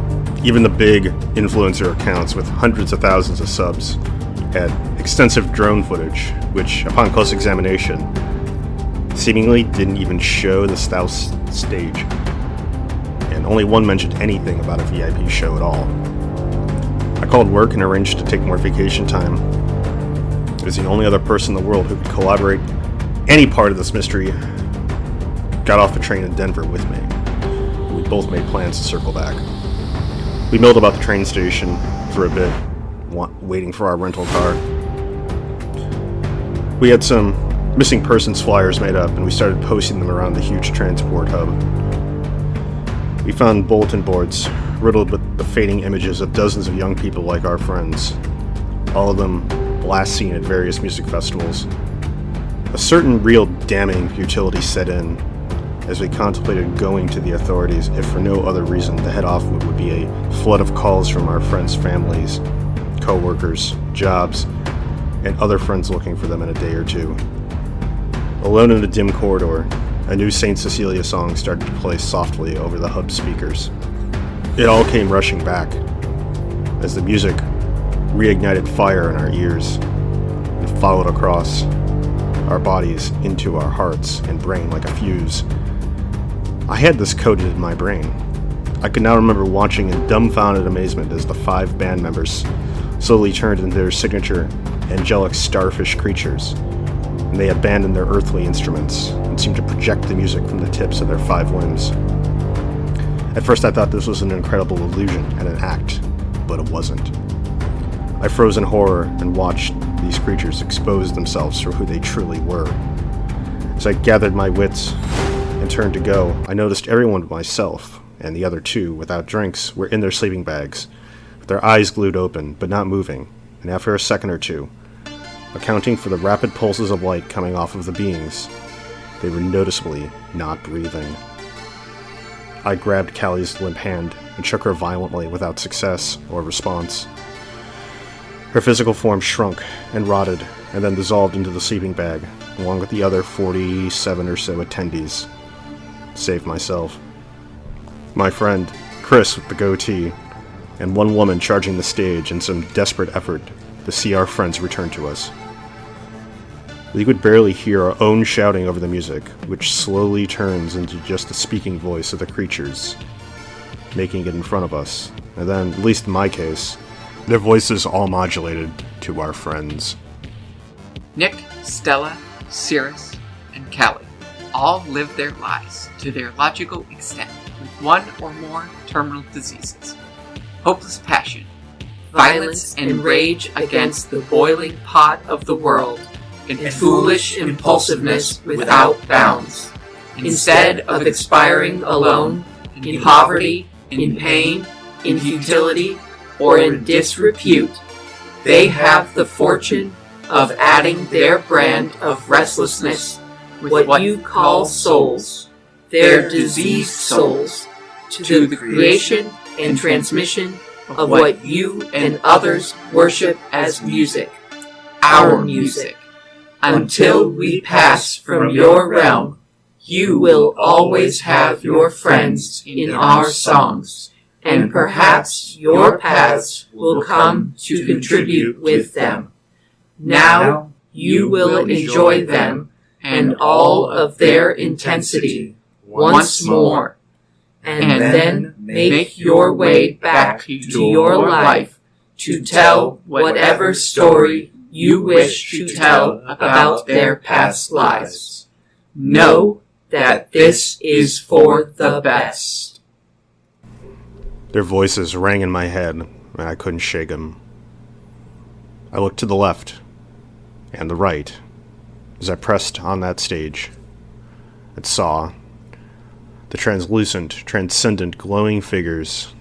Even the big influencer accounts with hundreds of thousands of subs had extensive drone footage, which, upon close examination, seemingly didn't even show the South stage, and only one mentioned anything about a VIP show at all. I called work and arranged to take more vacation time. I was the only other person in the world who could collaborate any part of this mystery. Got off the train in Denver with me. We both made plans to circle back. We milled about the train station for a bit, waiting for our rental car. We had some missing persons flyers made up, and we started posting them around the huge transport hub. We found bulletin boards riddled with the fading images of dozens of young people like our friends, all of them last seen at various music festivals. A certain real damning futility set in as we contemplated going to the authorities, if for no other reason to head off what would be a flood of calls from our friends' families, co-workers, jobs, and other friends looking for them in a day or two. Alone in a dim corridor, a new St. Cecilia song started to play softly over the hub speakers. It all came rushing back as the music reignited fire in our ears and followed across our bodies into our hearts and brain like a fuse. I had this coded in my brain. I could now remember watching in dumbfounded amazement as the 5 band members slowly turned into their signature angelic starfish creatures, and they abandoned their earthly instruments and seemed to project the music from the tips of their 5 limbs. At first I thought this was an incredible illusion and an act, but it wasn't. I froze in horror and watched these creatures expose themselves for who they truly were. As I gathered my wits and turned to go, I noticed everyone but myself and the other 2, without drinks, were in their sleeping bags, with their eyes glued open, but not moving, and after a second or two, accounting for the rapid pulses of light coming off of the beings, they were noticeably not breathing. I grabbed Callie's limp hand and shook her violently without success or response. Her physical form shrunk and rotted and then dissolved into the sleeping bag, along with the other 47 or so attendees, save myself. My friend, Chris with the goatee, and one woman charging the stage in some desperate effort to see our friends return to us. We could barely hear our own shouting over the music, which slowly turns into just the speaking voice of the creatures, making it in front of us, and then, at least in my case, their voices all modulated to our friends. Nick, Stella, Cirrus, and Callie all live their lives to their logical extent with one or more terminal diseases, hopeless passion, violence and rage against the boiling pot of the world, and foolish impulsiveness without bounds. Instead of expiring alone, in poverty, in pain, in futility, or in disrepute, they have the fortune of adding their brand of restlessness with what you call souls, their diseased souls, to the creation and transmission of what you and others worship as music, our music. Until we pass from your realm, you will always have your friends in our songs, and perhaps your paths will come to contribute with them. Now you will enjoy them and all of their intensity once more, and then make your way back to your life to tell whatever story you wish to tell about their past lives. Know that this is for the best. Their voices rang in my head, and I couldn't shake them. I looked to the left and the right as I pressed on that stage and saw the translucent, transcendent, glowing figures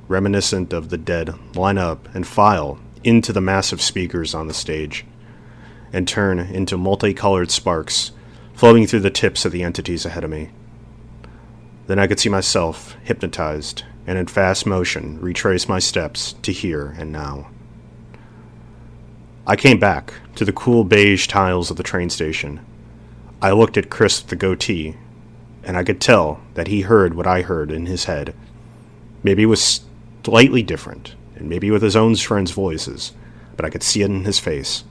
reminiscent of the dead line up and file into the massive speakers on the stage and turn into multicolored sparks flowing through the tips of the entities ahead of me. Then I could see myself, hypnotized, and in fast motion retrace my steps to here and now. I came back to the cool beige tiles of the train station. I looked at Chris with the goatee, and I could tell that he heard what I heard in his head. Maybe it was slightly different, and maybe with his own friends' voices, but I could see it in his face.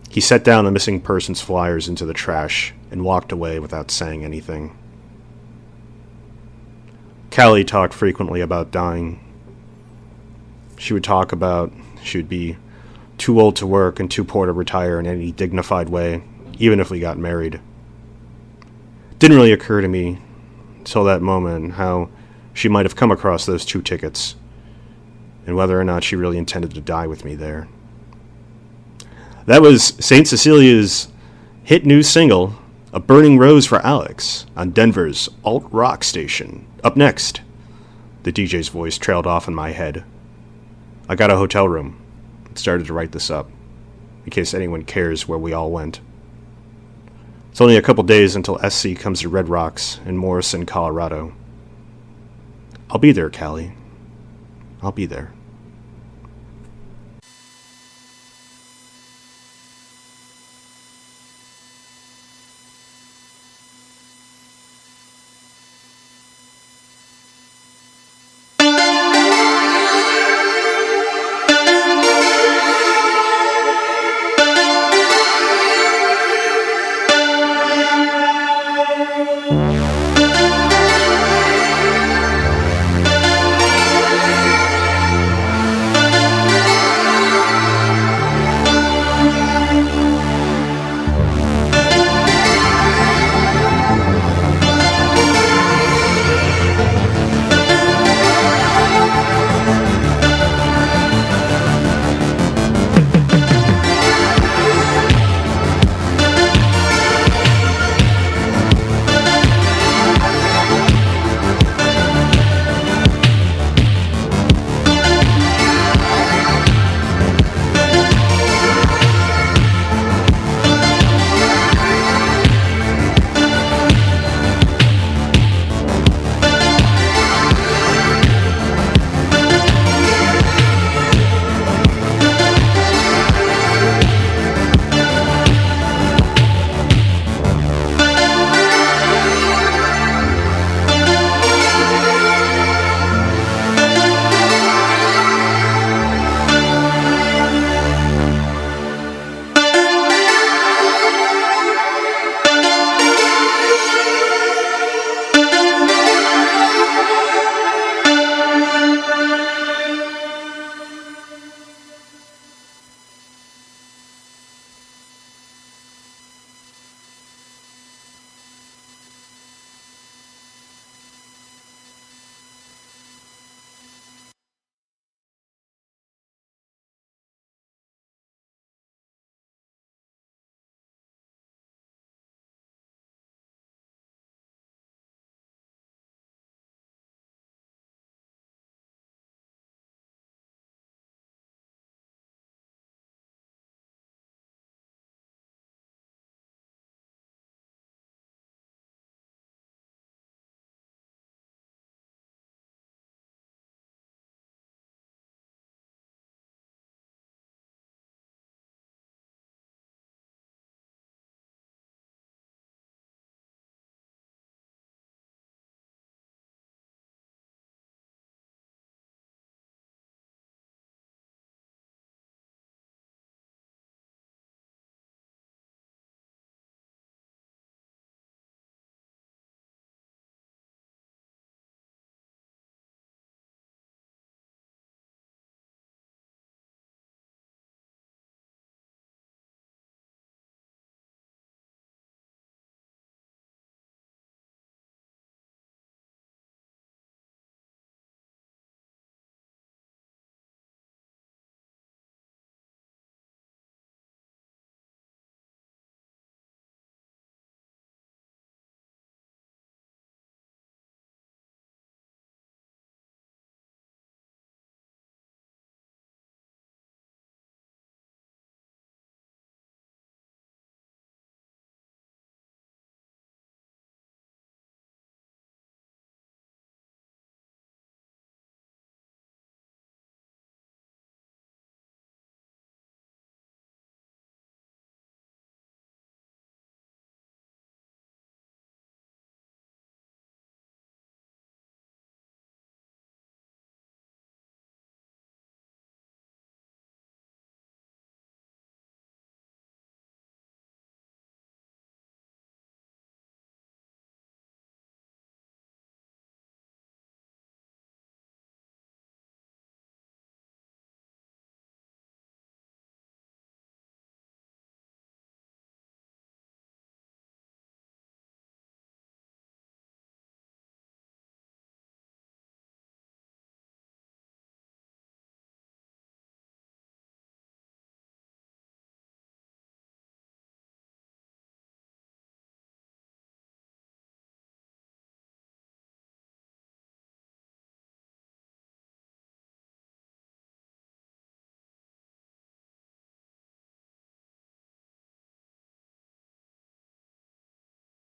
He set down the missing persons flyers into the trash and walked away without saying anything. Callie talked frequently about dying. She would talk about she would be too old to work and too poor to retire in any dignified way, even if we got married. It didn't really occur to me until that moment how she might have come across those 2 tickets, and whether or not she really intended to die with me there. That was St. Cecilia's hit new single, A burning rose for Alex on Denver's alt-rock station. Up next. The DJ's voice trailed off in my head. I got a hotel room and started to write this up, in case anyone cares where we all went. It's only a couple days until SC comes to Red Rocks in Morrison, Colorado. I'll be there, Callie. I'll be there.